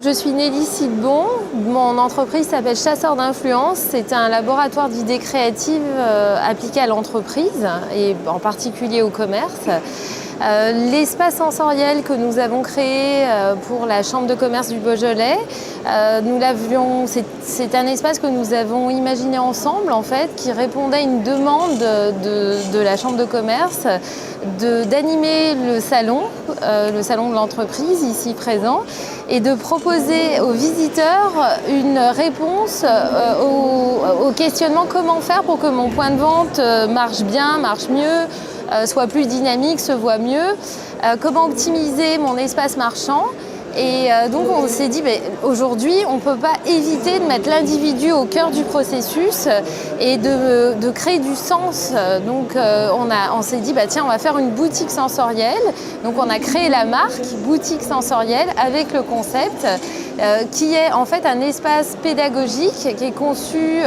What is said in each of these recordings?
Je suis Nelly Sidbon, mon entreprise s'appelle Chasseurs d'influence. C'est un laboratoire d'idées créatives appliquées à l'entreprise et en particulier au commerce. L'espace sensoriel que nous avons créé pour la Chambre de commerce du Beaujolais, c'est un espace que nous avons imaginé ensemble en fait, qui répondait à une demande de la Chambre de commerce d'animer le salon de l'entreprise ici présent et de proposer aux visiteurs une réponse au questionnement comment faire pour que mon point de vente marche bien, marche mieux, soit plus dynamique, se voit mieux, comment optimiser mon espace marchand. Et donc on s'est dit, aujourd'hui, on ne peut pas éviter de mettre l'individu au cœur du processus et de créer du sens. Donc on s'est dit, tiens, on va faire une boutique sensorielle. Donc on a créé la marque Boutique Sensorielle avec le concept qui est en fait un espace pédagogique qui est conçu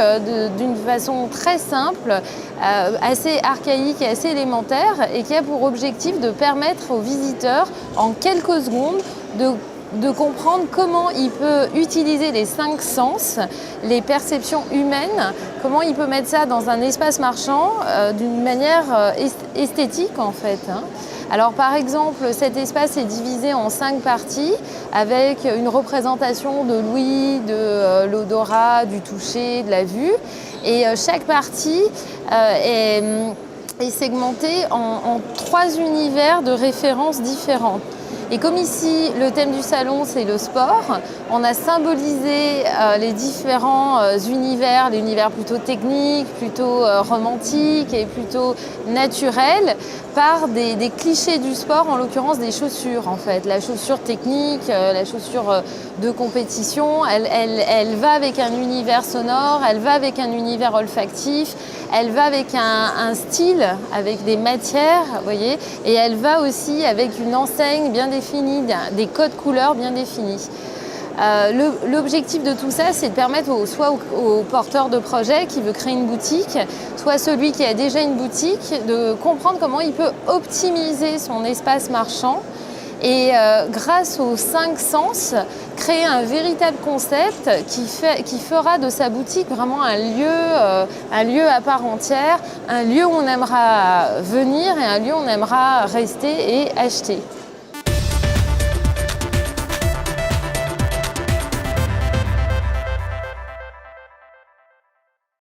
d'une façon très simple, assez archaïque et assez élémentaire et qui a pour objectif de permettre aux visiteurs en quelques secondes de comprendre comment il peut utiliser les 5 sens, les perceptions humaines, comment il peut mettre ça dans un espace marchand d'une manière esthétique en fait. Alors par exemple, cet espace est divisé en 5 parties avec une représentation de l'ouïe, de l'odorat, du toucher, de la vue. Et chaque partie est segmentée en 3 univers de références différentes. Et comme ici, le thème du salon, c'est le sport, on a symbolisé les différents univers, l'univers plutôt technique, plutôt romantique et plutôt naturel, par des clichés du sport, en l'occurrence des chaussures en fait. La chaussure technique, la chaussure de compétition, elle va avec un univers sonore, elle va avec un univers olfactif, elle va avec un style, avec des matières, vous voyez, et elle va aussi avec une enseigne bien définie, des codes couleurs bien définis. L'objectif de tout ça, c'est de permettre soit au porteur de projet qui veut créer une boutique, soit celui qui a déjà une boutique, de comprendre comment il peut optimiser son espace marchand et grâce aux 5 sens, créer un véritable concept qui fera de sa boutique vraiment un lieu à part entière, un lieu où on aimera venir et un lieu où on aimera rester et acheter.